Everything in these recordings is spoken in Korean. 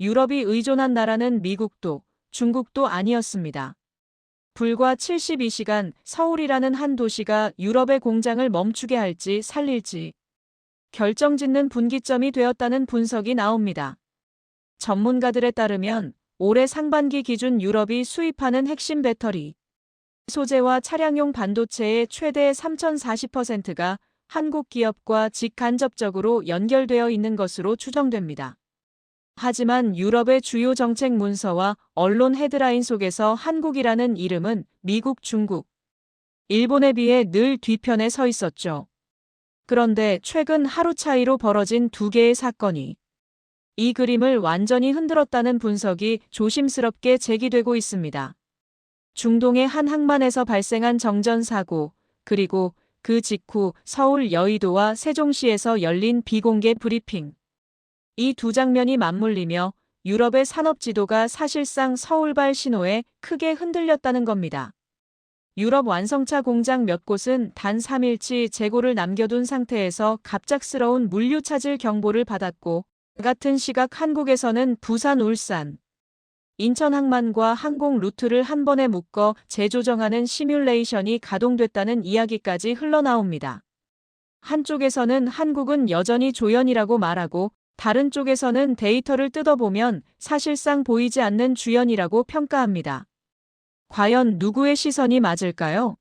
유럽이 의존한 나라는 미국도 중국도 아니었습니다. 불과 72시간 서울이라는 한 도시가 유럽의 공장을 멈추게 할지 살릴지 결정짓는 분기점이 되었다는 분석이 나옵니다. 전문가들에 따르면 올해 상반기 기준 유럽이 수입하는 핵심 배터리 소재와 차량용 반도체의 최대 3040%가 한국 기업과 직간접적으로 연결되어 있는 것으로 추정됩니다. 하지만 유럽의 주요 정책 문서와 언론 헤드라인 속에서 한국이라는 이름은 미국, 중국, 일본에 비해 늘 뒤편에 서 있었죠. 그런데 최근 하루 차이로 벌어진 두 개의 사건이 이 그림을 완전히 흔들었다는 분석이 조심스럽게 제기되고 있습니다. 중동의 한 항만에서 발생한 정전 사고, 그리고 그 직후 서울 여의도와 세종시에서 열린 비공개 브리핑. 이 두 장면이 맞물리며 유럽의 산업 지도가 사실상 서울발 신호에 크게 흔들렸다는 겁니다. 유럽 완성차 공장 몇 곳은 단 3일치 재고를 남겨둔 상태에서 갑작스러운 물류 차질 경보를 받았고, 같은 시각 한국에서는 부산, 울산, 인천 항만과 항공 루트를 한 번에 묶어 재조정하는 시뮬레이션이 가동됐다는 이야기까지 흘러나옵니다. 한쪽에서는 한국은 여전히 조연이라고 말하고 다른 쪽에서는 데이터를 뜯어보면 사실상 보이지 않는 주연이라고 평가합니다. 과연 누구의 시선이 맞을까요?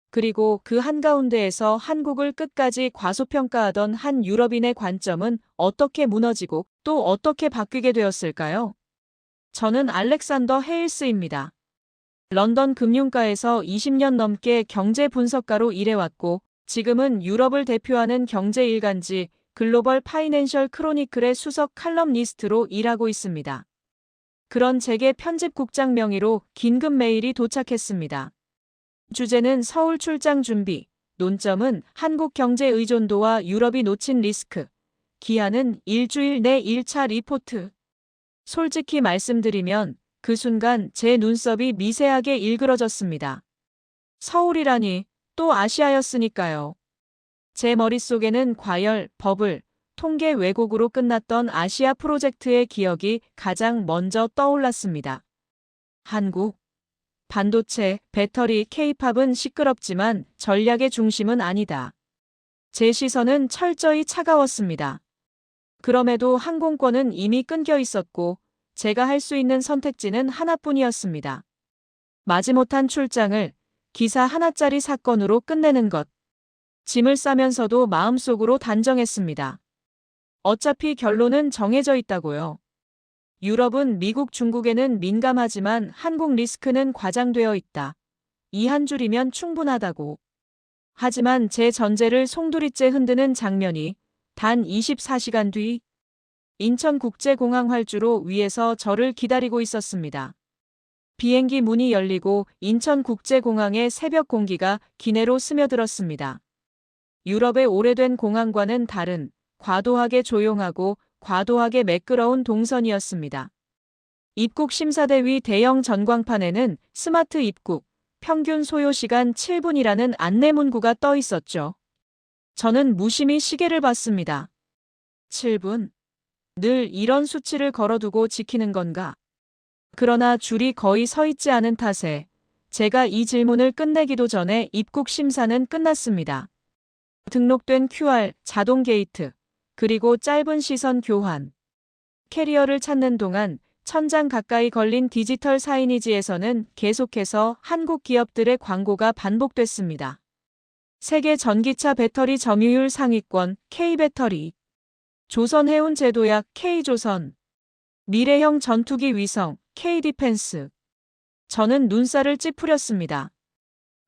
그리고 그 한가운데에서 한국을 끝까지 과소평가하던 한 유럽인의 관점은 어떻게 무너지고 또 어떻게 바뀌게 되었을까요? 저는 알렉산더 헤일스입니다. 런던 금융가에서 20년 넘게 경제 분석가로 일해왔고 지금은 유럽을 대표하는 경제 일간지 글로벌 파이낸셜 크로니클의 수석 칼럼니스트로 일하고 있습니다. 그런 제게 편집국장 명의로 긴급 메일이 도착했습니다. 주제는 서울 출장 준비, 논점은 한국 경제 의존도와 유럽이 놓친 리스크, 기한은 일주일 내 1차 리포트. 솔직히 말씀드리면 그 순간 제 눈썹이 미세하게 일그러졌습니다. 서울이라니 또 아시아였으니까요. 제 머릿속에는 과열, 버블, 통계 왜곡으로 끝났던 아시아 프로젝트의 기억이 가장 먼저 떠올랐습니다. 한국, 반도체, 배터리, K-팝은 시끄럽지만 전략의 중심은 아니다. 제 시선은 철저히 차가웠습니다. 그럼에도 항공권은 이미 끊겨 있었고 제가 할 수 있는 선택지는 하나뿐이었습니다. 마지못한 출장을 기사 하나짜리 사건으로 끝내는 것. 짐을 싸면서도 마음속으로 단정했습니다. 어차피 결론은 정해져 있다고요. 유럽은 미국, 중국에는 민감하지만 한국 리스크는 과장되어 있다. 이 한 줄이면 충분하다고. 하지만 제 전제를 송두리째 흔드는 장면이 단 24시간 뒤 인천국제공항 활주로 위에서 저를 기다리고 있었습니다. 비행기 문이 열리고 인천국제공항의 새벽 공기가 기내로 스며들었습니다. 유럽의 오래된 공항과는 다른 과도하게 조용하고 과도하게 매끄러운 동선이었습니다. 입국 심사대 위 대형 전광판에는 스마트 입국, 평균 소요 시간 7분이라는 안내문구가 떠 있었죠. 저는 무심히 시계를 봤습니다. 7분. 늘 이런 수치를 걸어두고 지키는 건가? 그러나 줄이 거의 서 있지 않은 탓에 제가 이 질문을 끝내기도 전에 입국 심사는 끝났습니다. 등록된 QR, 자동 게이트, 그리고 짧은 시선 교환. 캐리어를 찾는 동안 1000장 가까이 걸린 디지털 사이니지에서는 계속해서 한국 기업들의 광고가 반복됐습니다. 세계 전기차 배터리 점유율 상위권 K배터리, 조선해운 제도약 K조선, 미래형 전투기 위성 K디펜스. 저는 눈살을 찌푸렸습니다.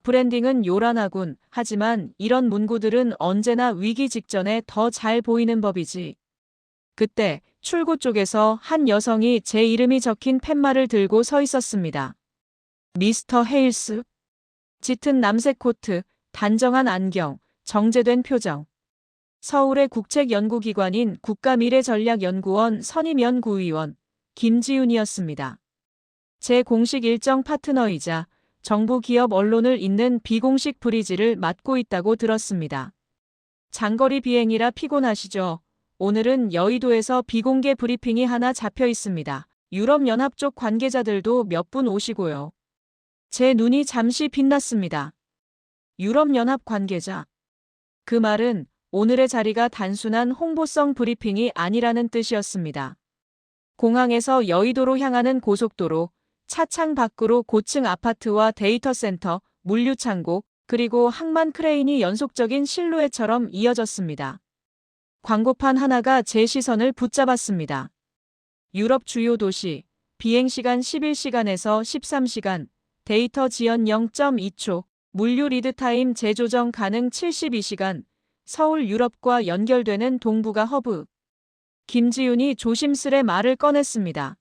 브랜딩은 요란하군. 하지만 이런 문구들은 언제나 위기 직전에 더 잘 보이는 법이지. 그때 출구 쪽에서 한 여성이 제 이름이 적힌 팻말을 들고 서 있었습니다. 미스터 헤일스. 짙은 남색 코트, 단정한 안경, 정제된 표정. 서울의 국책연구기관인 국가미래전략연구원 선임연구위원 김지윤이었습니다. 제 공식 일정 파트너이자 정부 기업 언론을 잇는 비공식 브리지를 맡고 있다고 들었습니다. 장거리 비행이라 피곤하시죠? 오늘은 여의도에서 비공개 브리핑이 하나 잡혀 있습니다. 유럽연합 쪽 관계자들도 몇 분 오시고요. 제 눈이 잠시 빛났습니다. 유럽연합 관계자. 그 말은 오늘의 자리가 단순한 홍보성 브리핑이 아니라는 뜻이었습니다. 공항에서 여의도로 향하는 고속도로, 차창 밖으로 고층 아파트와 데이터 센터, 물류창고, 그리고 항만 크레인이 연속적인 실루엣처럼 이어졌습니다. 광고판 하나가 제 시선을 붙잡았습니다. 유럽 주요 도시, 비행시간 11시간에서 13시간, 데이터 지연 0.2초, 물류 리드타임 재조정 가능 72시간, 서울 유럽과 연결되는 동북아 허브. 김지윤이 조심스레 말을 꺼냈습니다.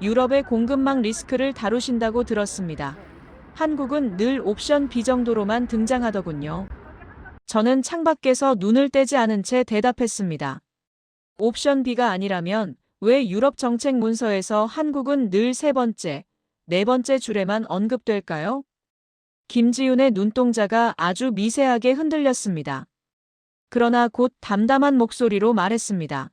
유럽의 공급망 리스크를 다루신다고 들었습니다. 한국은 늘 옵션 B 정도로만 등장하더군요. 저는 창밖에서 눈을 떼지 않은 채 대답했습니다. 옵션 B가 아니라면 왜 유럽 정책 문서에서 한국은 늘 세 번째, 네 번째 줄에만 언급될까요? 김지윤의 눈동자가 아주 미세하게 흔들렸습니다. 그러나 곧 담담한 목소리로 말했습니다.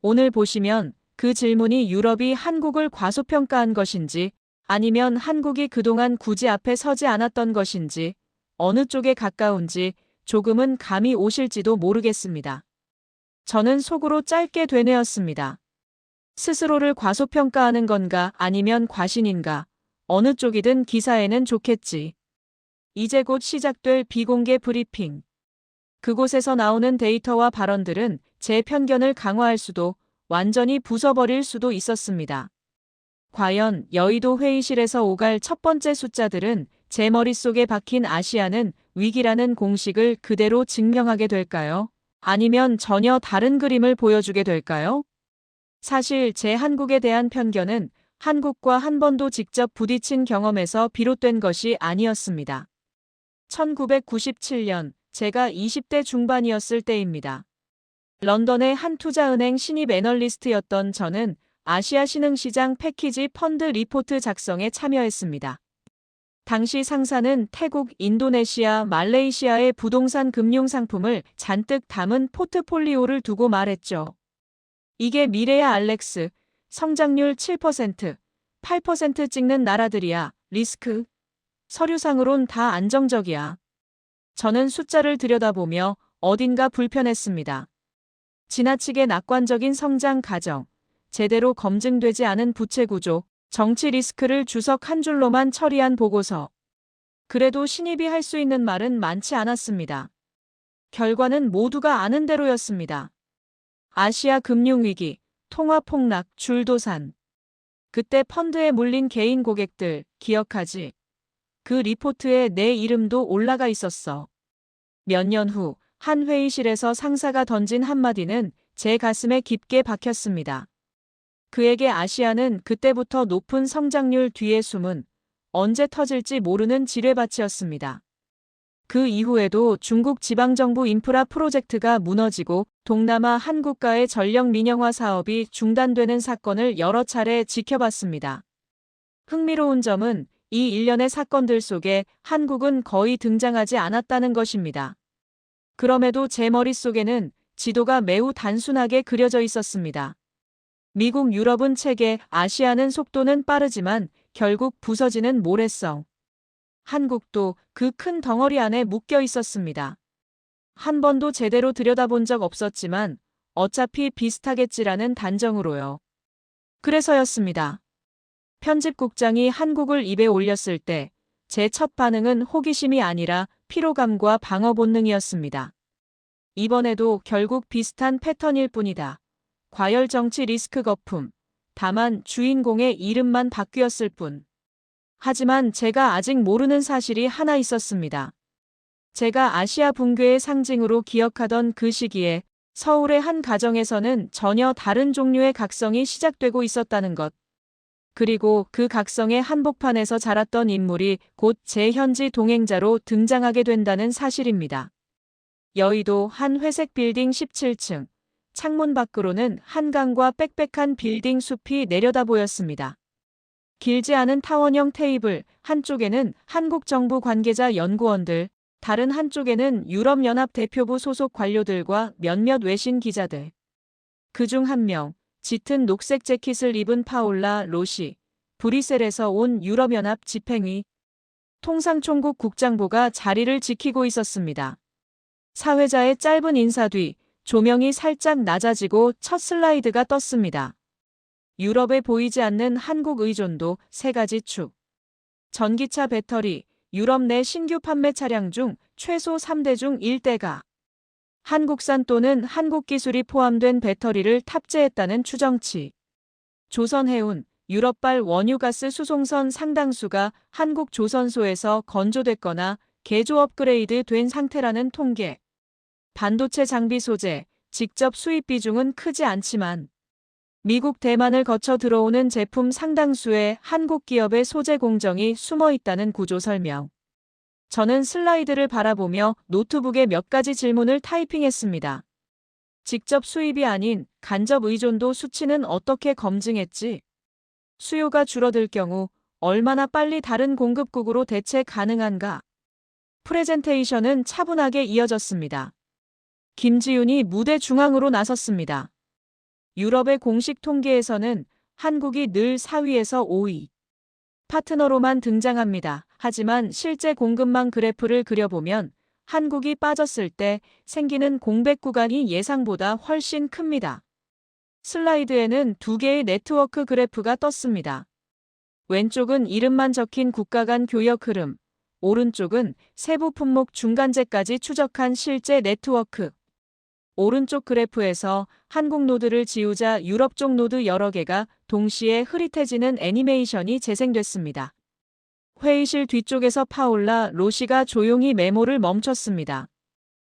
오늘 보시면 그 질문이 유럽이 한국을 과소평가한 것인지 아니면 한국이 그동안 굳이 앞에 서지 않았던 것인지 어느 쪽에 가까운지 조금은 감이 오실지도 모르겠습니다. 저는 속으로 짧게 되뇌었습니다. 스스로를 과소평가하는 건가 아니면 과신인가 어느 쪽이든 기사에는 좋겠지. 이제 곧 시작될 비공개 브리핑. 그곳에서 나오는 데이터와 발언들은 제 편견을 강화할 수도 완전히 부숴버릴 수도 있었습니다. 과연 여의도 회의실에서 오갈 첫 번째 숫자들은 제 머릿속에 박힌 아시아는 위기라는 공식을 그대로 증명하게 될까요? 아니면 전혀 다른 그림을 보여주게 될까요? 사실 제 한국에 대한 편견은 한국과 한 번도 직접 부딪힌 경험에서 비롯된 것이 아니었습니다. 1997년 제가 20대 중반이었을 때입니다. 런던의 한 투자은행 신입 애널리스트였던 저는 아시아 신흥시장 패키지 펀드 리포트 작성에 참여했습니다. 당시 상사는 태국, 인도네시아, 말레이시아의 부동산 금융 상품을 잔뜩 담은 포트폴리오를 두고 말했죠. 이게 미래야 알렉스. 성장률 7%, 8% 찍는 나라들이야. 리스크. 서류상으론 다 안정적이야. 저는 숫자를 들여다보며 어딘가 불편했습니다. 지나치게 낙관적인 성장 가정, 제대로 검증되지 않은 부채 구조, 정치 리스크를 주석 한 줄로만 처리한 보고서. 그래도 신입이 할 수 있는 말은 많지 않았습니다. 결과는 모두가 아는 대로였습니다. 아시아 금융위기, 통화 폭락, 줄도산. 그때 펀드에 몰린 개인 고객들, 기억하지? 그 리포트에 내 이름도 올라가 있었어. 몇 년 후, 한 회의실에서 상사가 던진 한마디는 제 가슴에 깊게 박혔습니다. 그에게 아시아는 그때부터 높은 성장률 뒤에 숨은 언제 터질지 모르는 지뢰밭이었습니다. 그 이후에도 중국 지방정부 인프라 프로젝트가 무너지고 동남아 한 국가의 전력 민영화 사업이 중단되는 사건을 여러 차례 지켜봤습니다. 흥미로운 점은 이 일련의 사건들 속에 한국은 거의 등장하지 않았다는 것입니다. 그럼에도 제 머릿속에는 지도가 매우 단순하게 그려져 있었습니다. 미국, 유럽은 체계, 아시아는 속도는 빠르지만 결국 부서지는 모래성. 한국도 그 큰 덩어리 안에 묶여 있었습니다. 한 번도 제대로 들여다본 적 없었지만 어차피 비슷하겠지라는 단정으로요. 그래서였습니다. 편집국장이 한국을 입에 올렸을 때 제 첫 반응은 호기심이 아니라 피로감과 방어 본능이었습니다. 이번에도 결국 비슷한 패턴일 뿐이다. 과열 정치 리스크 거품. 다만 주인공의 이름만 바뀌었을 뿐. 하지만 제가 아직 모르는 사실이 하나 있었습니다. 제가 아시아 붕괴의 상징으로 기억하던 그 시기에 서울의 한 가정에서는 전혀 다른 종류의 각성이 시작되고 있었다는 것. 그리고 그 각성의 한복판에서 자랐던 인물이 곧 제 현지 동행자로 등장하게 된다는 사실입니다. 여의도 한 회색 빌딩 17층. 창문 밖으로는 한강과 빽빽한 빌딩 숲이 내려다 보였습니다. 길지 않은 타원형 테이블, 한쪽에는 한국 정부 관계자 연구원들, 다른 한쪽에는 유럽연합 대표부 소속 관료들과 몇몇 외신 기자들. 그중 한 명, 짙은 녹색 재킷을 입은 파올라 로시, 브뤼셀에서 온 유럽연합 집행위 통상총국 국장보가 자리를 지키고 있었습니다. 사회자의 짧은 인사 뒤 조명이 살짝 낮아지고 첫 슬라이드가 떴습니다. 유럽에 보이지 않는 한국 의존도 세 가지 축. 전기차 배터리, 유럽 내 신규 판매 차량 중 최소 3대 중 1대가 한국산 또는 한국 기술이 포함된 배터리를 탑재했다는 추정치. 조선해운, 유럽발 원유가스 수송선 상당수가 한국 조선소에서 건조됐거나 개조 업그레이드 된 상태라는 통계. 반도체 장비 소재, 직접 수입 비중은 크지 않지만 미국 대만을 거쳐 들어오는 제품 상당수에 한국 기업의 소재 공정이 숨어 있다는 구조 설명. 저는 슬라이드를 바라보며 노트북에 몇 가지 질문을 타이핑했습니다. 직접 수입이 아닌 간접 의존도 수치는 어떻게 검증했지? 수요가 줄어들 경우 얼마나 빨리 다른 공급국으로 대체 가능한가? 프레젠테이션은 차분하게 이어졌습니다. 김지윤이 무대 중앙으로 나섰습니다. 유럽의 공식 통계에서는 한국이 늘 4위에서 5위. 파트너로만 등장합니다. 하지만 실제 공급망 그래프를 그려보면 한국이 빠졌을 때 생기는 공백 구간이 예상보다 훨씬 큽니다. 슬라이드에는 두 개의 네트워크 그래프가 떴습니다. 왼쪽은 이름만 적힌 국가 간 교역 흐름, 오른쪽은 세부 품목 중간재까지 추적한 실제 네트워크. 오른쪽 그래프에서 한국 노드를 지우자 유럽 쪽 노드 여러 개가 동시에 흐릿해지는 애니메이션이 재생됐습니다. 회의실 뒤쪽에서 파올라 로시가 조용히 메모를 멈췄습니다.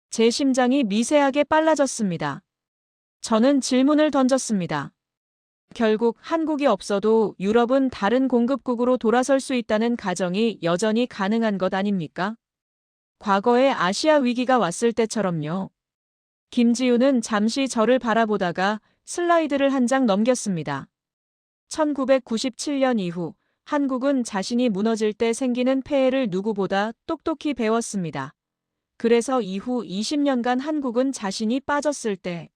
제 심장이 미세하게 빨라졌습니다. 저는 질문을 던졌습니다. 결국 한국이 없어도 유럽은 다른 공급국으로 돌아설 수 있다는 가정이 여전히 가능한 것 아닙니까? 과거에 아시아 위기가 왔을 때처럼요. 김지윤은 잠시 저를 바라보다가 슬라이드를 한 장 넘겼습니다. 1997년 이후 한국은 자신이 무너질 때 생기는 폐해를 누구보다 똑똑히 배웠습니다. 그래서 이후 20년간 한국은 자신이 빠졌을 때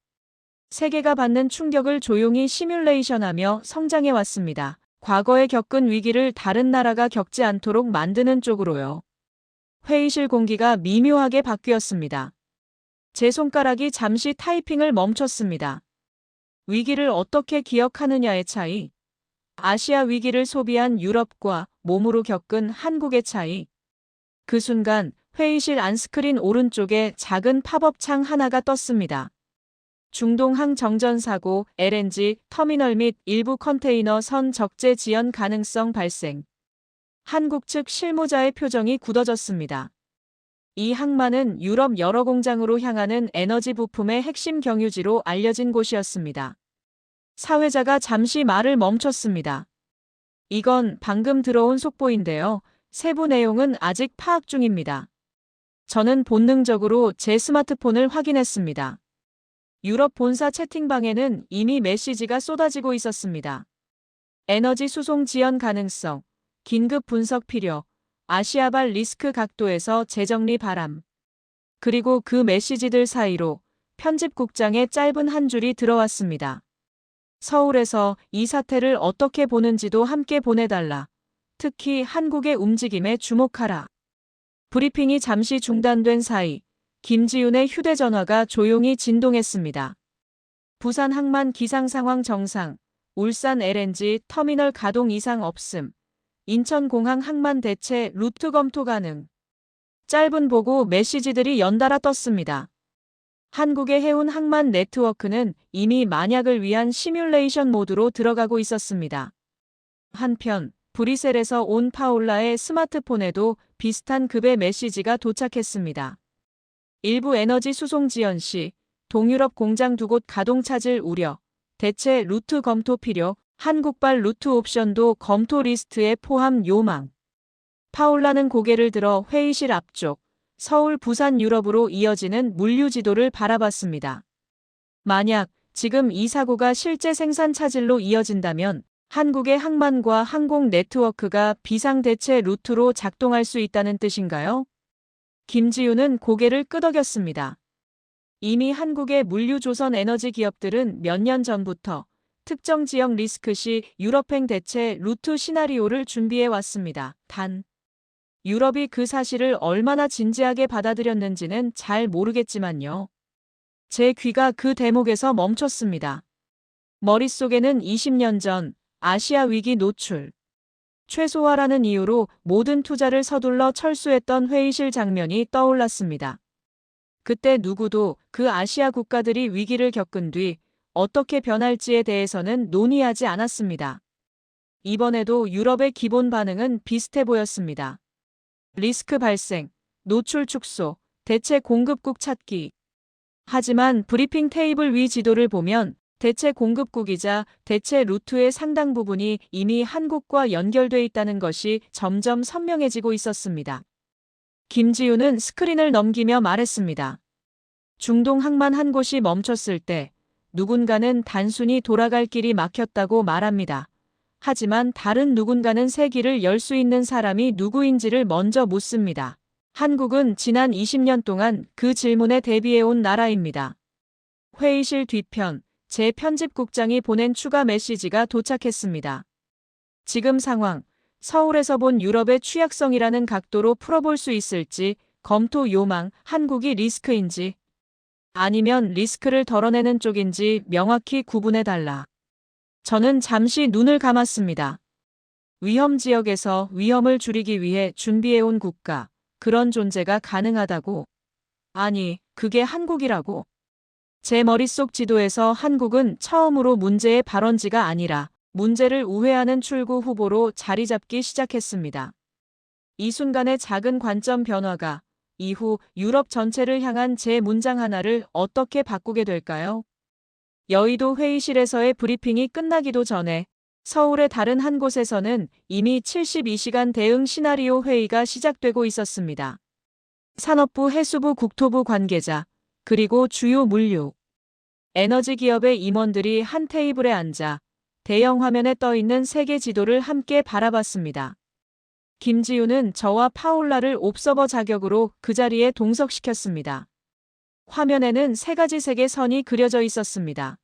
세계가 받는 충격을 조용히 시뮬레이션하며 성장해왔습니다. 과거에 겪은 위기를 다른 나라가 겪지 않도록 만드는 쪽으로요. 회의실 공기가 미묘하게 바뀌었습니다. 제 손가락이 잠시 타이핑을 멈췄습니다. 위기를 어떻게 기억하느냐의 차이. 아시아 위기를 소비한 유럽과 몸으로 겪은 한국의 차이. 그 순간 회의실 안스크린 오른쪽에 작은 팝업 창 하나가 떴습니다. 중동항 정전사고, LNG, 터미널 및 일부 컨테이너 선 적재 지연 가능성 발생. 한국 측 실무자의 표정이 굳어졌습니다. 이 항만은 유럽 여러 공장으로 향하는 에너지 부품의 핵심 경유지로 알려진 곳이었습니다. 사회자가 잠시 말을 멈췄습니다. 이건 방금 들어온 속보인데요. 세부 내용은 아직 파악 중입니다. 저는 본능적으로 제 스마트폰을 확인했습니다. 유럽 본사 채팅방에는 이미 메시지가 쏟아지고 있었습니다. 에너지 수송 지연 가능성, 긴급 분석 필요, 아시아발 리스크 각도에서 재정리 바람. 그리고 그 메시지들 사이로 편집국장의 짧은 한 줄이 들어왔습니다. 서울에서 이 사태를 어떻게 보는지도 함께 보내달라. 특히 한국의 움직임에 주목하라. 브리핑이 잠시 중단된 사이 김지윤의 휴대전화가 조용히 진동했습니다. 부산 항만 기상 상황 정상, 울산 LNG 터미널 가동 이상 없음, 인천공항 항만 대체 루트 검토 가능. 짧은 보고 메시지들이 연달아 떴습니다. 한국의 해운 항만 네트워크는 이미 만약을 위한 시뮬레이션 모드로 들어가고 있었습니다. 한편 브뤼셀에서 온 파올라의 스마트폰에도 비슷한 급의 메시지가 도착했습니다. 일부 에너지 수송 지연 시 동유럽 공장 두 곳 가동 찾을 우려, 대체 루트 검토 필요, 한국발 루트 옵션도 검토 리스트에 포함 요망. 파올라는 고개를 들어 회의실 앞쪽, 서울 부산 유럽으로 이어지는 물류 지도를 바라봤습니다. 만약 지금 이 사고가 실제 생산 차질로 이어진다면 한국의 항만과 항공 네트워크가 비상대체 루트로 작동할 수 있다는 뜻인가요? 김지윤은 고개를 끄덕였습니다. 이미 한국의 물류조선 에너지 기업들은 몇 년 전부터 특정 지역 리스크 시 유럽행 대체 루트 시나리오를 준비해 왔습니다. 단, 유럽이 그 사실을 얼마나 진지하게 받아들였는지는 잘 모르겠지만요. 제 귀가 그 대목에서 멈췄습니다. 머릿속에는 20년 전 아시아 위기 노출, 최소화라는 이유로 모든 투자를 서둘러 철수했던 회의실 장면이 떠올랐습니다. 그때 누구도 그 아시아 국가들이 위기를 겪은 뒤 어떻게 변할지에 대해서는 논의하지 않았습니다. 이번에도 유럽의 기본 반응은 비슷해 보였습니다. 리스크 발생, 노출 축소, 대체 공급국 찾기. 하지만 브리핑 테이블 위 지도를 보면 대체 공급국이자 대체 루트의 상당 부분이 이미 한국과 연결돼 있다는 것이 점점 선명해지고 있었습니다. 김지우는 스크린을 넘기며 말했습니다. 중동 항만 한 곳이 멈췄을 때 누군가는 단순히 돌아갈 길이 막혔다고 말합니다. 하지만 다른 누군가는 새 길을 열 수 있는 사람이 누구인지를 먼저 묻습니다. 한국은 지난 20년 동안 그 질문에 대비해온 나라입니다. 회의실 뒤편, 제 편집국장이 보낸 추가 메시지가 도착했습니다. 지금 상황, 서울에서 본 유럽의 취약성이라는 각도로 풀어볼 수 있을지 검토 요망, 한국이 리스크인지 아니면 리스크를 덜어내는 쪽인지 명확히 구분해달라. 저는 잠시 눈을 감았습니다. 위험 지역에서 위험을 줄이기 위해 준비해온 국가, 그런 존재가 가능하다고. 아니, 그게 한국이라고. 제 머릿속 지도에서 한국은 처음으로 문제의 발원지가 아니라 문제를 우회하는 출구 후보로 자리 잡기 시작했습니다. 이 순간의 작은 관점 변화가 이후 유럽 전체를 향한 제 문장 하나를 어떻게 바꾸게 될까요? 여의도 회의실에서의 브리핑이 끝나기도 전에 서울의 다른 한 곳에서는 이미 72시간 대응 시나리오 회의가 시작되고 있었습니다. 산업부, 해수부, 국토부 관계자, 그리고 주요 물류, 에너지 기업의 임원들이 한 테이블에 앉아 대형 화면에 떠 있는 세계 지도를 함께 바라봤습니다. 김지우는 저와 파울라를 옵서버 자격으로 그 자리에 동석시켰습니다. 화면에는 세 가지 색의 선이 그려져 있었습니다.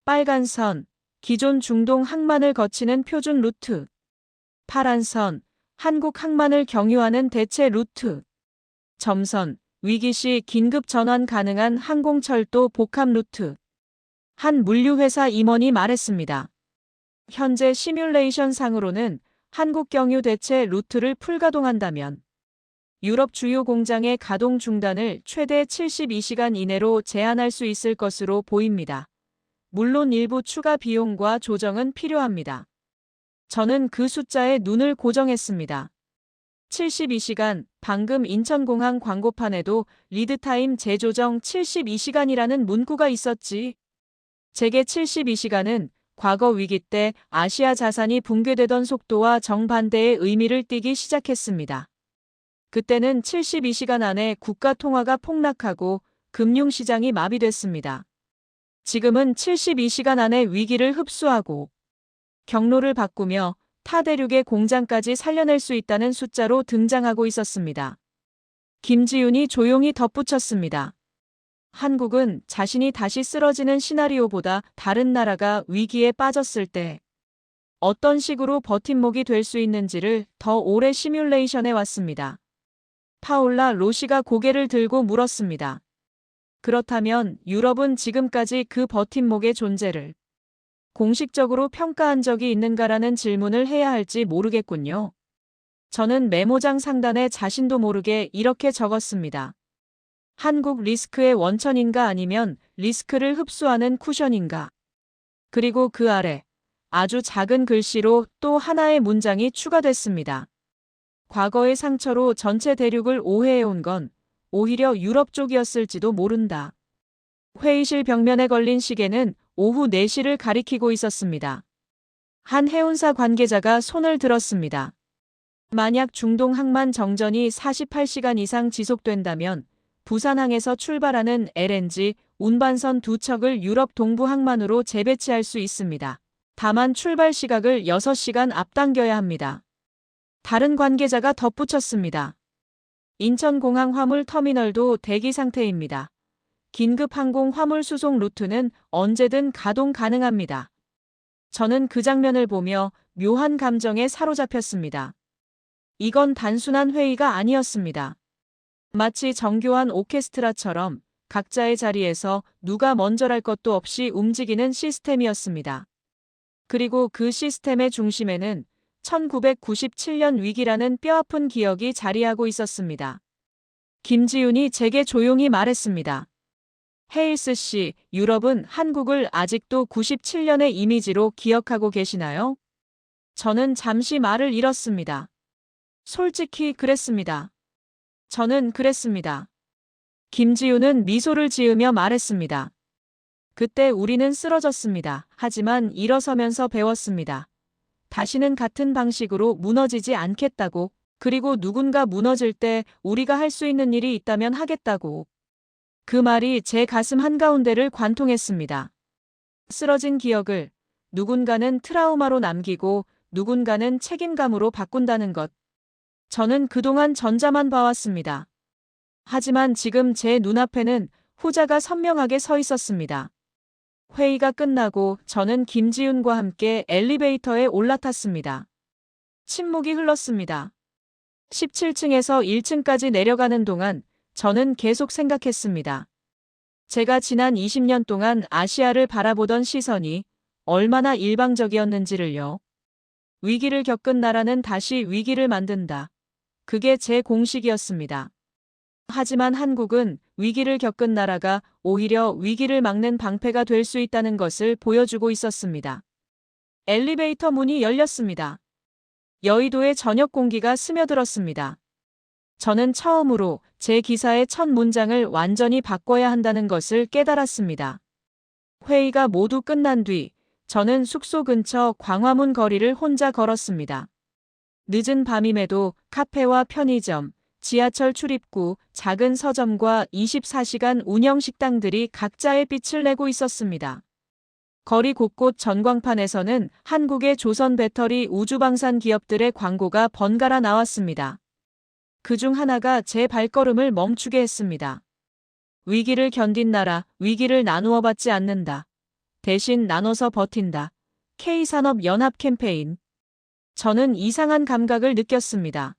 빨간 선, 기존 중동 항만을 거치는 표준 루트. 파란 선, 한국 항만을 경유하는 대체 루트. 점선, 위기 시 긴급 전환 가능한 항공철도 복합 루트. 한 물류회사 임원이 말했습니다. 현재 시뮬레이션 상으로는 한국 경유 대체 루트를 풀가동한다면 유럽 주요 공장의 가동 중단을 최대 72시간 이내로 제한할 수 있을 것으로 보입니다. 물론 일부 추가 비용과 조정은 필요합니다. 저는 그 숫자에 눈을 고정했습니다. 72시간, 방금 인천공항 광고판에도 리드타임 재조정 72시간이라는 문구가 있었지. 제게 72시간은 과거 위기 때 아시아 자산이 붕괴되던 속도와 정반대의 의미를 띠기 시작했습니다. 그때는 72시간 안에 국가 통화가 폭락하고 금융시장이 마비됐습니다. 지금은 72시간 안에 위기를 흡수하고 경로를 바꾸며 타 대륙의 공장까지 살려낼 수 있다는 숫자로 등장하고 있었습니다. 김지윤이 조용히 덧붙였습니다. 한국은 자신이 다시 쓰러지는 시나리오보다 다른 나라가 위기에 빠졌을 때 어떤 식으로 버팀목이 될 수 있는지를 더 오래 시뮬레이션해 왔습니다. 파울라 로시가 고개를 들고 물었습니다. 그렇다면 유럽은 지금까지 그 버팀목의 존재를 공식적으로 평가한 적이 있는가라는 질문을 해야 할지 모르겠군요. 저는 메모장 상단에 자신도 모르게 이렇게 적었습니다. 한국 리스크의 원천인가 아니면 리스크를 흡수하는 쿠션인가. 그리고 그 아래 아주 작은 글씨로 또 하나의 문장이 추가됐습니다. 과거의 상처로 전체 대륙을 오해해온 건 오히려 유럽 쪽이었을지도 모른다. 회의실 벽면에 걸린 시계는 오후 4시를 가리키고 있었습니다. 한 해운사 관계자가 손을 들었습니다. 만약 중동 항만 정전이 48시간 이상 지속된다면 부산항에서 출발하는 LNG 운반선 2척을 유럽 동부 항만으로 재배치할 수 있습니다. 다만 출발 시각을 6시간 앞당겨야 합니다. 다른 관계자가 덧붙였습니다. 인천공항 화물 터미널도 대기 상태입니다. 긴급 항공 화물 수송 루트는 언제든 가동 가능합니다. 저는 그 장면을 보며 묘한 감정에 사로잡혔습니다. 이건 단순한 회의가 아니었습니다. 마치 정교한 오케스트라처럼 각자의 자리에서 누가 먼저랄 것도 없이 움직이는 시스템이었습니다. 그리고 그 시스템의 중심에는 1997년 위기라는 뼈아픈 기억이 자리하고 있었습니다. 김지윤이 제게 조용히 말했습니다. 헤일스 씨, 유럽은 한국을 아직도 97년의 이미지로 기억하고 계시나요? 저는 잠시 말을 잃었습니다. 솔직히 그랬습니다. 저는 그랬습니다. 김지윤은 미소를 지으며 말했습니다. 그때 우리는 쓰러졌습니다. 하지만 일어서면서 배웠습니다. 다시는 같은 방식으로 무너지지 않겠다고, 그리고 누군가 무너질 때 우리가 할 수 있는 일이 있다면 하겠다고. 그 말이 제 가슴 한가운데를 관통했습니다. 쓰러진 기억을 누군가는 트라우마로 남기고 누군가는 책임감으로 바꾼다는 것. 저는 그동안 전자만 봐왔습니다. 하지만 지금 제 눈앞에는 후자가 선명하게 서 있었습니다. 회의가 끝나고 저는 김지윤과 함께 엘리베이터에 올라탔습니다. 침묵이 흘렀습니다. 17층에서 1층까지 내려가는 동안 저는 계속 생각했습니다. 제가 지난 20년 동안 아시아를 바라보던 시선이 얼마나 일방적이었는지를요. 위기를 겪은 나라는 다시 위기를 만든다. 그게 제 공식이었습니다. 하지만 한국은 위기를 겪은 나라가 오히려 위기를 막는 방패가 될 수 있다는 것을 보여주고 있었습니다. 엘리베이터 문이 열렸습니다. 여의도의 저녁 공기가 스며들었습니다. 저는 처음으로 제 기사의 첫 문장을 완전히 바꿔야 한다는 것을 깨달았습니다. 회의가 모두 끝난 뒤 저는 숙소 근처 광화문 거리를 혼자 걸었습니다. 늦은 밤임에도 카페와 편의점, 지하철 출입구, 작은 서점과 24시간 운영 식당들이 각자의 빛을 내고 있었습니다. 거리 곳곳 전광판에서는 한국의 조선 배터리 우주방산 기업들의 광고가 번갈아 나왔습니다. 그중 하나가 제 발걸음을 멈추게 했습니다. 위기를 견딘 나라, 위기를 나누어 받지 않는다. 대신 나눠서 버틴다. K산업연합 캠페인. 저는 이상한 감각을 느꼈습니다.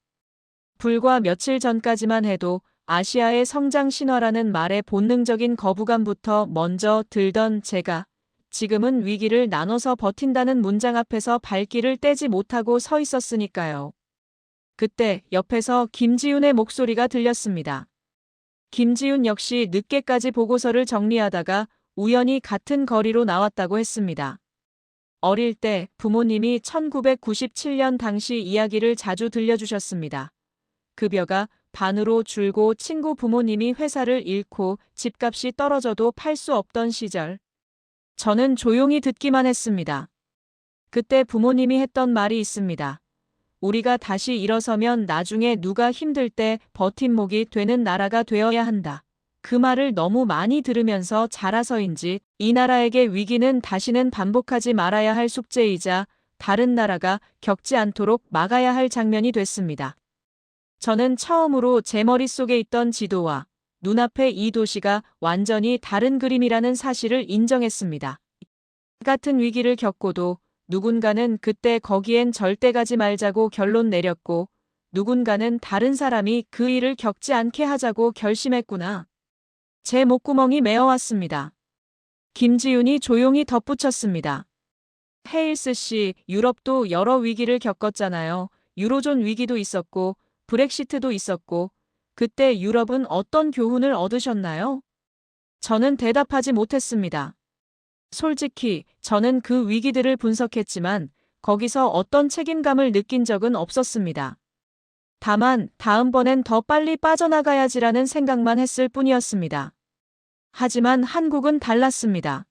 불과 며칠 전까지만 해도 아시아의 성장 신화라는 말에 본능적인 거부감부터 먼저 들던 제가 지금은 위기를 나눠서 버틴다는 문장 앞에서 발길을 떼지 못하고 서 있었으니까요. 그때 옆에서 김지윤의 목소리가 들렸습니다. 김지윤 역시 늦게까지 보고서를 정리하다가 우연히 같은 거리로 나왔다고 했습니다. 어릴 때 부모님이 1997년 당시 이야기를 자주 들려주셨습니다. 급여가 반으로 줄고 친구 부모님이 회사를 잃고 집값이 떨어져도 팔 수 없던 시절. 저는 조용히 듣기만 했습니다. 그때 부모님이 했던 말이 있습니다. 우리가 다시 일어서면 나중에 누가 힘들 때 버팀목이 되는 나라가 되어야 한다. 그 말을 너무 많이 들으면서 자라서인지 이 나라에게 위기는 다시는 반복하지 말아야 할 숙제이자 다른 나라가 겪지 않도록 막아야 할 장면이 됐습니다. 저는 처음으로 제 머릿속에 있던 지도와 눈앞의 이 도시가 완전히 다른 그림이라는 사실을 인정했습니다. 같은 위기를 겪고도 누군가는 그때 거기엔 절대 가지 말자고 결론 내렸고 누군가는 다른 사람이 그 일을 겪지 않게 하자고 결심했구나. 제 목구멍이 메어왔습니다. 김지윤이 조용히 덧붙였습니다. 헤일스 씨, 유럽도 여러 위기를 겪었잖아요. 유로존 위기도 있었고 브렉시트도 있었고 그때 유럽은 어떤 교훈을 얻으셨나요? 저는 대답하지 못했습니다. 솔직히 저는 그 위기들을 분석했지만 거기서 어떤 책임감을 느낀 적은 없었습니다. 다만 다음번엔 더 빨리 빠져나가야지라는 생각만 했을 뿐이었습니다. 하지만 한국은 달랐습니다.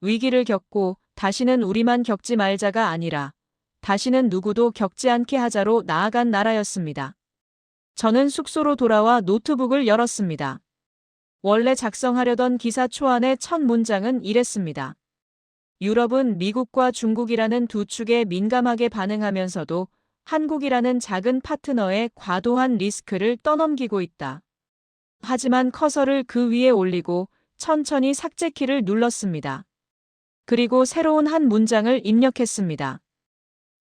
위기를 겪고 다시는 우리만 겪지 말자가 아니라 다시는 누구도 겪지 않게 하자로 나아간 나라였습니다. 저는 숙소로 돌아와 노트북을 열었습니다. 원래 작성하려던 기사 초안의 첫 문장은 이랬습니다. 유럽은 미국과 중국이라는 두 축에 민감하게 반응하면서도 한국이라는 작은 파트너의 과도한 리스크를 떠넘기고 있다. 하지만 커서를 그 위에 올리고 천천히 삭제키를 눌렀습니다. 그리고 새로운 한 문장을 입력했습니다.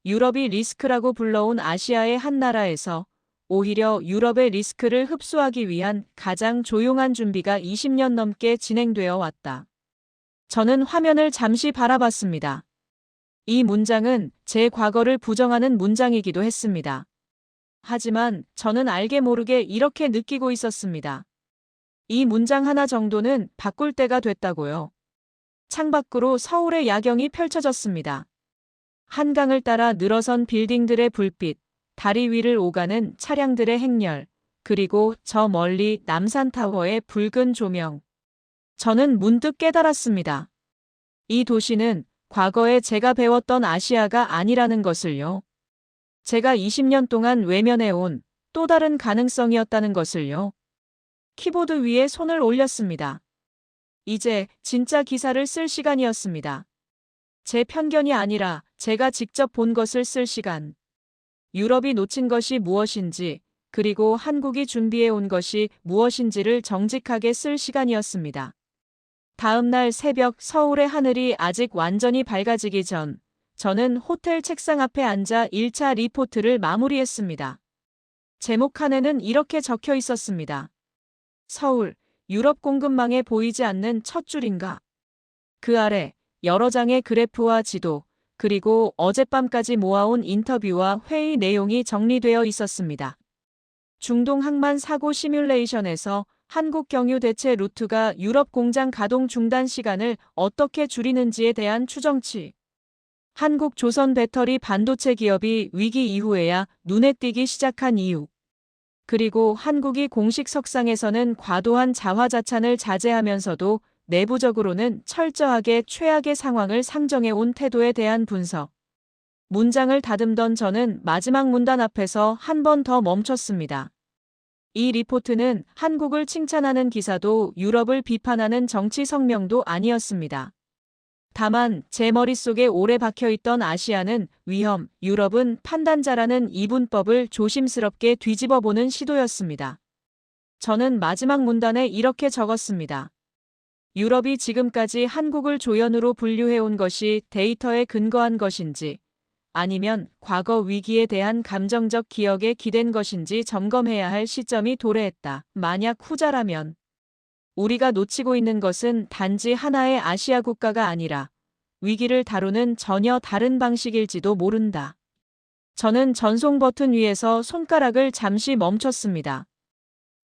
유럽이 리스크라고 불러온 아시아의 한 나라에서 오히려 유럽의 리스크를 흡수하기 위한 가장 조용한 준비가 20년 넘게 진행되어 왔다. 저는 화면을 잠시 바라봤습니다. 이 문장은 제 과거를 부정하는 문장이기도 했습니다. 하지만 저는 알게 모르게 이렇게 느끼고 있었습니다. 이 문장 하나 정도는 바꿀 때가 됐다고요. 창밖으로 서울의 야경이 펼쳐졌습니다. 한강을 따라 늘어선 빌딩들의 불빛, 다리 위를 오가는 차량들의 행렬, 그리고 저 멀리 남산타워의 붉은 조명. 저는 문득 깨달았습니다. 이 도시는 과거에 제가 배웠던 아시아가 아니라는 것을요. 제가 20년 동안 외면해온 또 다른 가능성이었다는 것을요. 키보드 위에 손을 올렸습니다. 이제 진짜 기사를 쓸 시간이었습니다. 제 편견이 아니라 제가 직접 본 것을 쓸 시간. 유럽이 놓친 것이 무엇인지, 그리고 한국이 준비해 온 것이 무엇인지를 정직하게 쓸 시간이었습니다. 다음 날 새벽 서울의 하늘이 아직 완전히 밝아지기 전, 저는 호텔 책상 앞에 앉아 1차 리포트를 마무리했습니다. 제목 칸에는 이렇게 적혀 있었습니다. 서울, 유럽 공급망에 보이지 않는 첫 줄인가. 그 아래 여러 장의 그래프와 지도, 그리고 어젯밤까지 모아온 인터뷰와 회의 내용이 정리되어 있었습니다. 중동 항만 사고 시뮬레이션에서 한국 경유 대체 루트가 유럽 공장 가동 중단 시간을 어떻게 줄이는지에 대한 추정치. 한국 조선 배터리 반도체 기업이 위기 이후에야 눈에 띄기 시작한 이유. 그리고 한국이 공식 석상에서는 과도한 자화자찬을 자제하면서도 내부적으로는 철저하게 최악의 상황을 상정해 온 태도에 대한 분석. 문장을 다듬던 저는 마지막 문단 앞에서 한 번 더 멈췄습니다. 이 리포트는 한국을 칭찬하는 기사도 유럽을 비판하는 정치 성명도 아니었습니다. 다만 제 머릿속에 오래 박혀있던 아시아는 위험, 유럽은 판단자라는 이분법을 조심스럽게 뒤집어보는 시도였습니다. 저는 마지막 문단에 이렇게 적었습니다. 유럽이 지금까지 한국을 조연으로 분류해온 것이 데이터에 근거한 것인지, 아니면 과거 위기에 대한 감정적 기억에 기댄 것인지 점검해야 할 시점이 도래했다. 만약 후자라면 우리가 놓치고 있는 것은 단지 하나의 아시아 국가가 아니라 위기를 다루는 전혀 다른 방식일지도 모른다. 저는 전송 버튼 위에서 손가락을 잠시 멈췄습니다.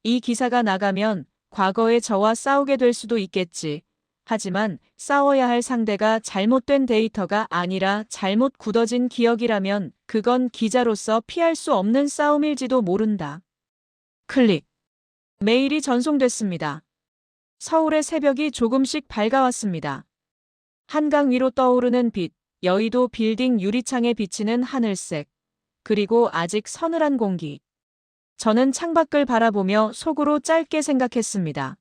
이 기사가 나가면 과거의 저와 싸우게 될 수도 있겠지. 하지만 싸워야 할 상대가 잘못된 데이터가 아니라 잘못 굳어진 기억이라면 그건 기자로서 피할 수 없는 싸움일지도 모른다. 클릭. 메일이 전송됐습니다. 서울의 새벽이 조금씩 밝아왔습니다. 한강 위로 떠오르는 빛, 여의도 빌딩 유리창에 비치는 하늘색, 그리고 아직 서늘한 공기. 저는 창밖을 바라보며 속으로 짧게 생각했습니다.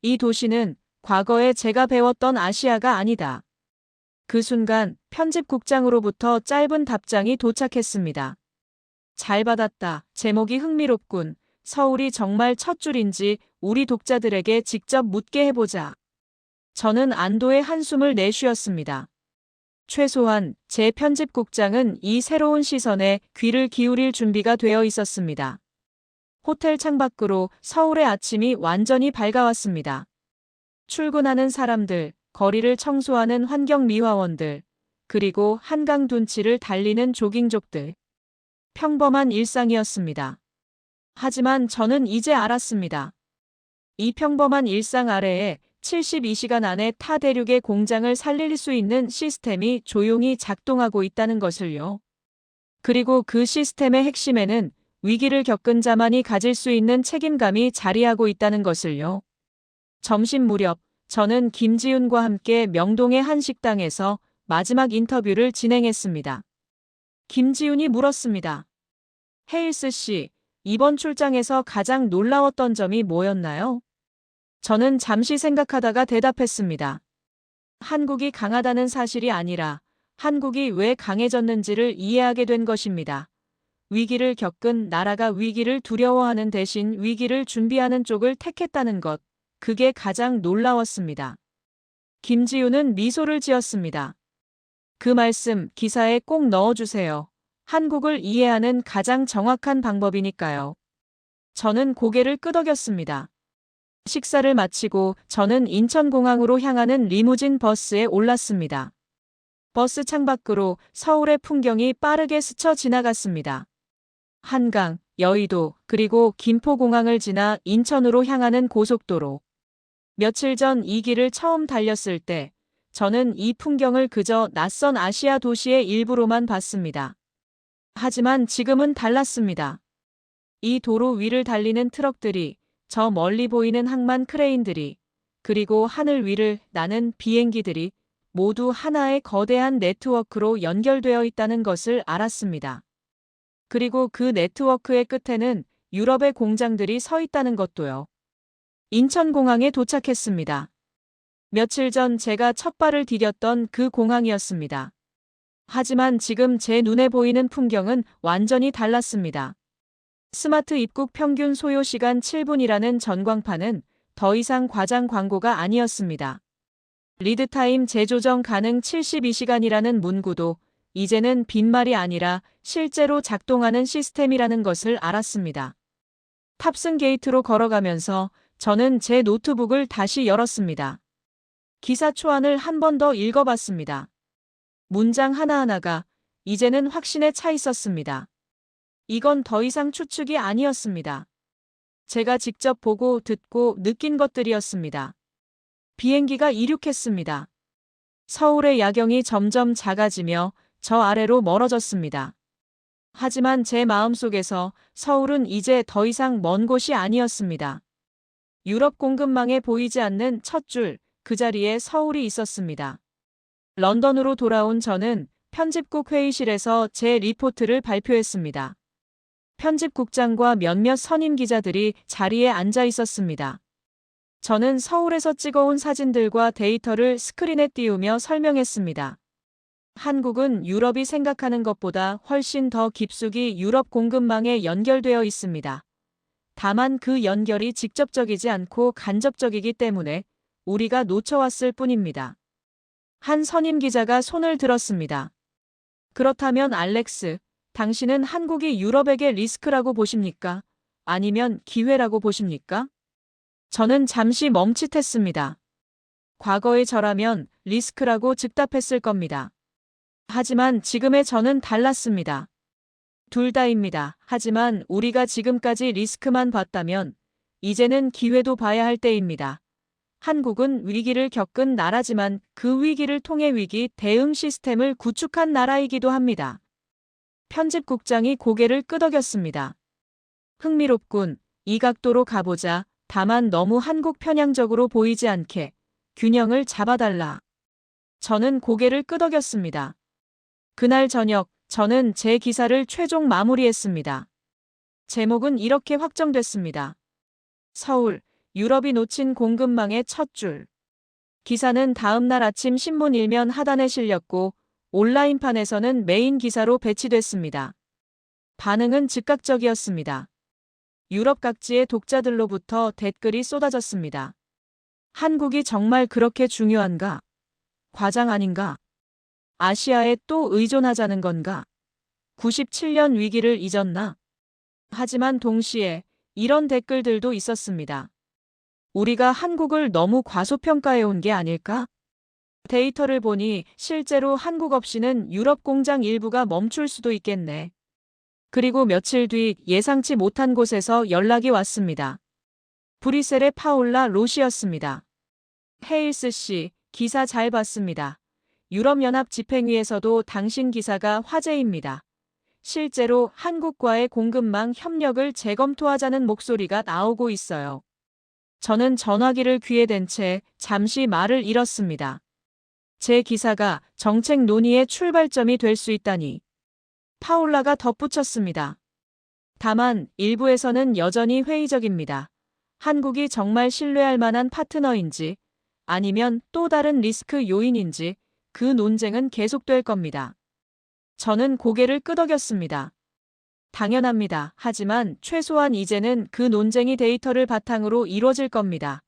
이 도시는 과거에 제가 배웠던 아시아가 아니다. 그 순간 편집국장으로부터 짧은 답장이 도착했습니다. 잘 받았다. 제목이 흥미롭군. 서울이 정말 첫 줄인지 우리 독자들에게 직접 묻게 해보자. 저는 안도의 한숨을 내쉬었습니다. 최소한 제 편집국장은 이 새로운 시선에 귀를 기울일 준비가 되어 있었습니다. 호텔 창밖으로 서울의 아침이 완전히 밝아왔습니다. 출근하는 사람들, 거리를 청소하는 환경미화원들, 그리고 한강 둔치를 달리는 조깅족들. 평범한 일상이었습니다. 하지만 저는 이제 알았습니다. 이 평범한 일상 아래에 72시간 안에 타 대륙의 공장을 살릴 수 있는 시스템이 조용히 작동하고 있다는 것을요. 그리고 그 시스템의 핵심에는 위기를 겪은 자만이 가질 수 있는 책임감이 자리하고 있다는 것을요. 점심 무렵 저는 김지윤과 함께 명동의 한 식당에서 마지막 인터뷰를 진행했습니다. 김지윤이 물었습니다. 헤일스 씨, 이번 출장에서 가장 놀라웠던 점이 뭐였나요? 저는 잠시 생각하다가 대답했습니다. 한국이 강하다는 사실이 아니라 한국이 왜 강해졌는지를 이해하게 된 것입니다. 위기를 겪은 나라가 위기를 두려워하는 대신 위기를 준비하는 쪽을 택했다는 것. 그게 가장 놀라웠습니다. 김지우는 미소를 지었습니다. 그 말씀 기사에 꼭 넣어주세요. 한국을 이해하는 가장 정확한 방법이니까요. 저는 고개를 끄덕였습니다. 식사를 마치고 저는 인천공항으로 향하는 리무진 버스에 올랐습니다. 버스 창밖으로 서울의 풍경이 빠르게 스쳐 지나갔습니다. 한강, 여의도, 그리고 김포공항을 지나 인천으로 향하는 고속도로. 며칠 전 이 길을 처음 달렸을 때 저는 이 풍경을 그저 낯선 아시아 도시의 일부로만 봤습니다. 하지만 지금은 달랐습니다. 이 도로 위를 달리는 트럭들이, 저 멀리 보이는 항만 크레인들이, 그리고 하늘 위를 나는 비행기들이 모두 하나의 거대한 네트워크로 연결되어 있다는 것을 알았습니다. 그리고 그 네트워크의 끝에는 유럽의 공장들이 서 있다는 것도요. 인천공항에 도착했습니다. 며칠 전 제가 첫 발을 디뎠던 그 공항이었습니다. 하지만 지금 제 눈에 보이는 풍경은 완전히 달랐습니다. 스마트 입국 평균 소요 시간 7분이라는 전광판은 더 이상 과장 광고가 아니었습니다. 리드타임 재조정 가능 72시간이라는 문구도 이제는 빈말이 아니라 실제로 작동하는 시스템이라는 것을 알았습니다. 탑승 게이트로 걸어가면서 저는 제 노트북을 다시 열었습니다. 기사 초안을 한 번 더 읽어봤습니다. 문장 하나하나가 이제는 확신에 차 있었습니다. 이건 더 이상 추측이 아니었습니다. 제가 직접 보고 듣고 느낀 것들이었습니다. 비행기가 이륙했습니다. 서울의 야경이 점점 작아지며 저 아래로 멀어졌습니다. 하지만 제 마음속에서 서울은 이제 더 이상 먼 곳이 아니었습니다. 유럽 공급망에 보이지 않는 첫 줄, 그 자리에 서울이 있었습니다. 런던으로 돌아온 저는 편집국 회의실에서 제 리포트를 발표했습니다. 편집국장과 몇몇 선임 기자들이 자리에 앉아 있었습니다. 저는 서울에서 찍어온 사진들과 데이터를 스크린에 띄우며 설명했습니다. 한국은 유럽이 생각하는 것보다 훨씬 더 깊숙이 유럽 공급망에 연결되어 있습니다. 다만 그 연결이 직접적이지 않고 간접적이기 때문에 우리가 놓쳐왔을 뿐입니다. 한 선임 기자가 손을 들었습니다. 그렇다면 알렉스, 당신은 한국이 유럽에게 리스크라고 보십니까? 아니면 기회라고 보십니까? 저는 잠시 멈칫했습니다. 과거의 저라면 리스크라고 즉답했을 겁니다. 하지만 지금의 저는 달랐습니다. 둘 다입니다. 하지만 우리가 지금까지 리스크만 봤다면 이제는 기회도 봐야 할 때입니다. 한국은 위기를 겪은 나라지만 그 위기를 통해 위기 대응 시스템을 구축한 나라이기도 합니다. 편집국장이 고개를 끄덕였습니다. 흥미롭군. 이 각도로 가보자. 다만 너무 한국 편향적으로 보이지 않게 균형을 잡아달라. 저는 고개를 끄덕였습니다. 그날 저녁 저는 제 기사를 최종 마무리했습니다. 제목은 이렇게 확정됐습니다. 서울, 유럽이 놓친 공급망의 첫 줄. 기사는 다음 날 아침 신문 일면 하단에 실렸고 온라인판에서는 메인 기사로 배치됐습니다. 반응은 즉각적이었습니다. 유럽 각지의 독자들로부터 댓글이 쏟아졌습니다. 한국이 정말 그렇게 중요한가? 과장 아닌가? 아시아에 또 의존하자는 건가? 97년 위기를 잊었나? 하지만 동시에 이런 댓글들도 있었습니다. 우리가 한국을 너무 과소평가해온 게 아닐까? 데이터를 보니 실제로 한국 없이는 유럽 공장 일부가 멈출 수도 있겠네. 그리고 며칠 뒤 예상치 못한 곳에서 연락이 왔습니다. 브뤼셀의 파올라 로시였습니다. 헤일스 씨, 기사 잘 봤습니다. 유럽연합 집행위에서도 당신 기사가 화제입니다. 실제로 한국과의 공급망 협력을 재검토하자는 목소리가 나오고 있어요. 저는 전화기를 귀에 댄 채 잠시 말을 잃었습니다. 제 기사가 정책 논의의 출발점이 될 수 있다니. 파올라가 덧붙였습니다. 다만 일부에서는 여전히 회의적입니다. 한국이 정말 신뢰할 만한 파트너인지 아니면 또 다른 리스크 요인인지 그 논쟁은 계속될 겁니다. 저는 고개를 끄덕였습니다. 당연합니다. 하지만 최소한 이제는 그 논쟁이 데이터를 바탕으로 이루어질 겁니다.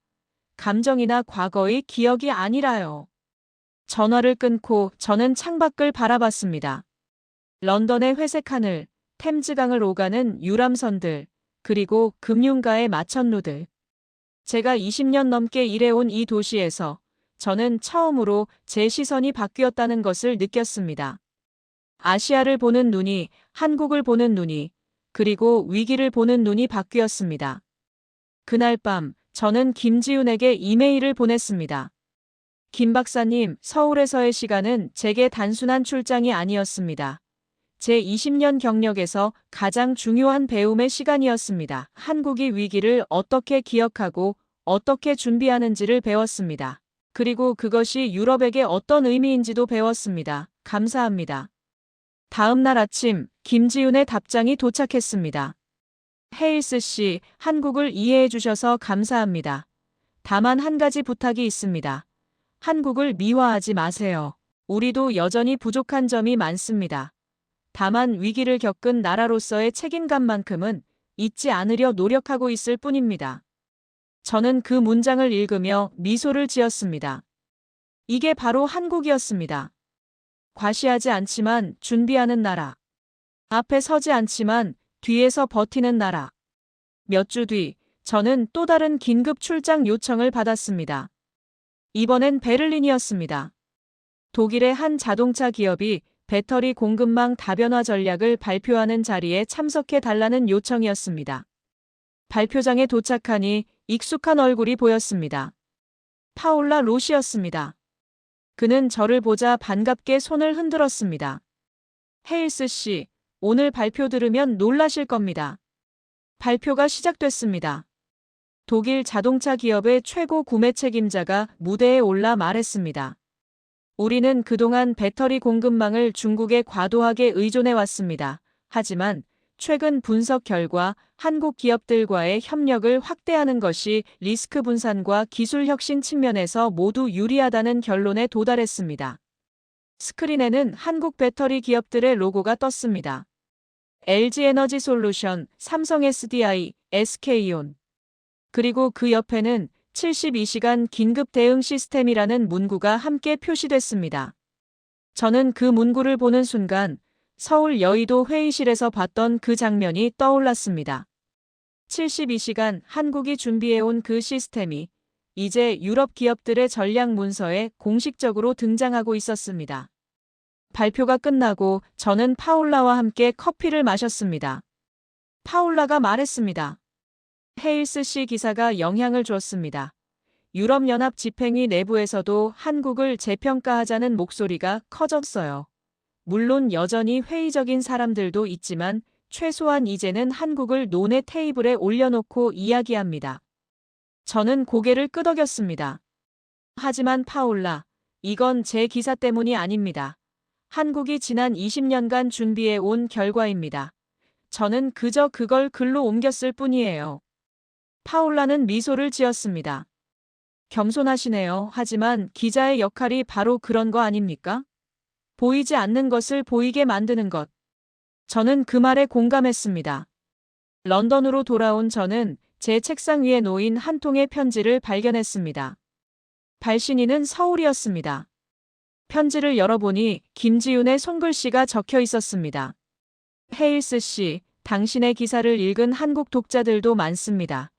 감정이나 과거의 기억이 아니라요. 전화를 끊고 저는 창밖을 바라봤습니다. 런던의 회색 하늘, 템즈강을 오가는 유람선들, 그리고 금융가의 마천루들. 제가 20년 넘게 일해온 이 도시에서 저는 처음으로 제 시선이 바뀌었다는 것을 느꼈습니다. 아시아를 보는 눈이, 한국을 보는 눈이, 그리고 위기를 보는 눈이 바뀌었습니다. 그날 밤 저는 김지윤에게 이메일을 보냈습니다. 김 박사님, 서울에서의 시간은 제게 단순한 출장이 아니었습니다. 제 20년 경력에서 가장 중요한 배움의 시간이었습니다. 한국이 위기를 어떻게 기억하고 어떻게 준비하는지를 배웠습니다. 그리고 그것이 유럽에게 어떤 의미인지도 배웠습니다. 감사합니다. 다음 날 아침, 김지윤의 답장이 도착했습니다. 헤일스 씨, 한국을 이해해 주셔서 감사합니다. 다만 한 가지 부탁이 있습니다. 한국을 미화하지 마세요. 우리도 여전히 부족한 점이 많습니다. 다만 위기를 겪은 나라로서의 책임감만큼은 잊지 않으려 노력하고 있을 뿐입니다. 저는 그 문장을 읽으며 미소를 지었습니다. 이게 바로 한국이었습니다. 과시하지 않지만 준비하는 나라. 앞에 서지 않지만 뒤에서 버티는 나라. 몇 주 뒤, 저는 또 다른 긴급 출장 요청을 받았습니다. 이번엔 베를린이었습니다. 독일의 한 자동차 기업이 배터리 공급망 다변화 전략을 발표하는 자리에 참석해 달라는 요청이었습니다. 발표장에 도착하니 익숙한 얼굴이 보였습니다. 파올라 로시였습니다. 그는 저를 보자 반갑게 손을 흔들었습니다. 헤일스 씨, 오늘 발표 들으면 놀라실 겁니다. 발표가 시작됐습니다. 독일 자동차 기업의 최고 구매 책임자가 무대에 올라 말했습니다. 우리는 그동안 배터리 공급망을 중국에 과도하게 의존해 왔습니다. 하지만 최근 분석 결과 한국 기업들과의 협력을 확대하는 것이 리스크 분산과 기술 혁신 측면에서 모두 유리하다는 결론에 도달했습니다. 스크린에는 한국 배터리 기업들의 로고가 떴습니다. LG 에너지 솔루션, 삼성 SDI, SK온. 그리고 그 옆에는 72시간 긴급 대응 시스템이라는 문구가 함께 표시됐습니다. 저는 그 문구를 보는 순간 서울 여의도 회의실에서 봤던 그 장면이 떠올랐습니다. 72시간 한국이 준비해온 그 시스템이 이제 유럽 기업들의 전략 문서에 공식적으로 등장하고 있었습니다. 발표가 끝나고 저는 파올라와 함께 커피를 마셨습니다. 파올라가 말했습니다. 헤일스 씨 기사가 영향을 주었습니다. 유럽연합 집행위 내부에서도 한국을 재평가하자는 목소리가 커졌어요. 물론 여전히 회의적인 사람들도 있지만 최소한 이제는 한국을 논의 테이블에 올려놓고 이야기합니다. 저는 고개를 끄덕였습니다. 하지만 파올라, 이건 제 기사 때문이 아닙니다. 한국이 지난 20년간 준비해 온 결과입니다. 저는 그저 그걸 글로 옮겼을 뿐이에요. 파올라는 미소를 지었습니다. 겸손하시네요. 하지만 기자의 역할이 바로 그런 거 아닙니까? 보이지 않는 것을 보이게 만드는 것. 저는 그 말에 공감했습니다. 런던으로 돌아온 저는 제 책상 위에 놓인 한 통의 편지를 발견했습니다. 발신인은 서울이었습니다. 편지를 열어보니 김지윤의 손글씨가 적혀 있었습니다. 헤일스 씨, 당신의 기사를 읽은 한국 독자들도 많습니다.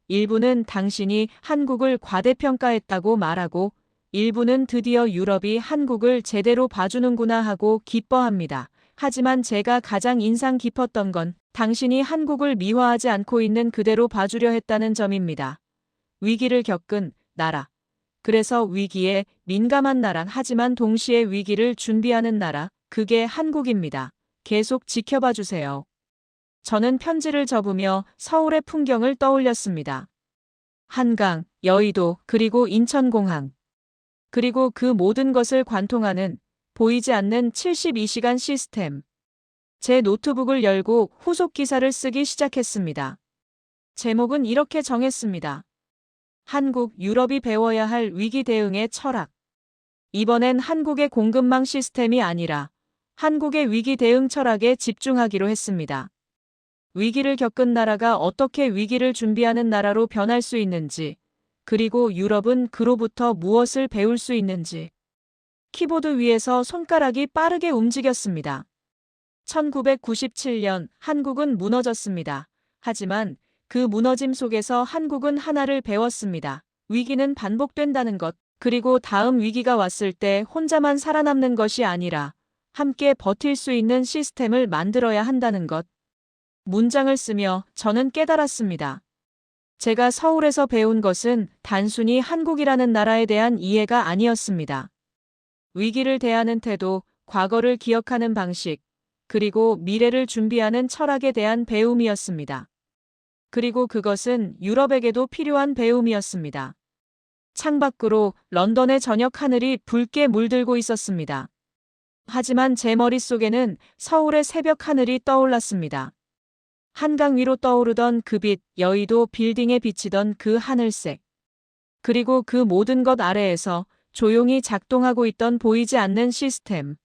일부는 당신이 한국을 과대평가했다고 말하고 일부는 드디어 유럽이 한국을 제대로 봐주는구나 하고 기뻐합니다. 하지만 제가 가장 인상 깊었던 건 당신이 한국을 미화하지 않고 있는 그대로 봐주려 했다는 점입니다. 위기를 겪은 나라. 그래서 위기에 민감한 나라 하지만 동시에 위기를 준비하는 나라. 그게 한국입니다. 계속 지켜봐 주세요. 저는 편지를 접으며 서울의 풍경을 떠올렸습니다. 한강, 여의도, 그리고 인천공항. 그리고 그 모든 것을 관통하는 보이지 않는 72시간 시스템. 제 노트북을 열고 후속 기사를 쓰기 시작했습니다. 제목은 이렇게 정했습니다. 한국, 유럽이 배워야 할 위기 대응의 철학. 이번엔 한국의 공급망 시스템이 아니라 한국의 위기 대응 철학에 집중하기로 했습니다. 위기를 겪은 나라가 어떻게 위기를 준비하는 나라로 변할 수 있는지, 그리고 유럽은 그로부터 무엇을 배울 수 있는지. 키보드 위에서 손가락이 빠르게 움직였습니다. 1997년 한국은 무너졌습니다. 하지만 그 무너짐 속에서 한국은 하나를 배웠습니다. 위기는 반복된다는 것, 그리고 다음 위기가 왔을 때 혼자만 살아남는 것이 아니라 함께 버틸 수 있는 시스템을 만들어야 한다는 것. 문장을 쓰며 저는 깨달았습니다. 제가 서울에서 배운 것은 단순히 한국이라는 나라에 대한 이해가 아니었습니다. 위기를 대하는 태도, 과거를 기억하는 방식, 그리고 미래를 준비하는 철학에 대한 배움이었습니다. 그리고 그것은 유럽에게도 필요한 배움이었습니다. 창밖으로 런던의 저녁 하늘이 붉게 물들고 있었습니다. 하지만 제 머릿속에는 서울의 새벽 하늘이 떠올랐습니다. 한강 위로 떠오르던 그 빛, 여의도 빌딩에 비치던 그 하늘색. 그리고 그 모든 것 아래에서 조용히 작동하고 있던 보이지 않는 시스템.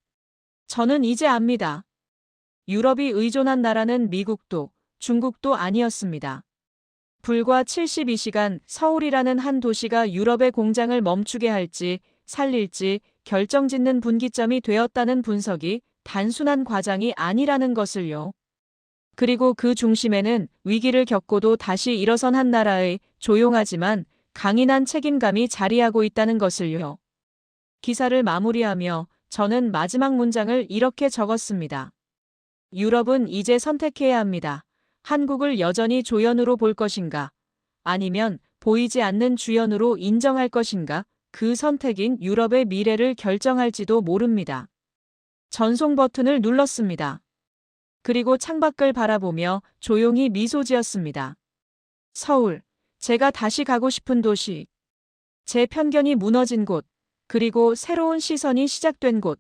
저는 이제 압니다. 유럽이 의존한 나라는 미국도, 중국도 아니었습니다. 불과 72시간 서울이라는 한 도시가 유럽의 공장을 멈추게 할지 살릴지 결정짓는 분기점이 되었다는 분석이 단순한 과장이 아니라는 것을요. 그리고 그 중심에는 위기를 겪고도 다시 일어선 한 나라의 조용하지만 강인한 책임감이 자리하고 있다는 것을요. 기사를 마무리하며 저는 마지막 문장을 이렇게 적었습니다. 유럽은 이제 선택해야 합니다. 한국을 여전히 조연으로 볼 것인가? 아니면 보이지 않는 주연으로 인정할 것인가? 그 선택인 유럽의 미래를 결정할지도 모릅니다. 전송 버튼을 눌렀습니다. 그리고 창밖을 바라보며 조용히 미소 지었습니다. 서울, 제가 다시 가고 싶은 도시. 제 편견이 무너진 곳, 그리고 새로운 시선이 시작된 곳.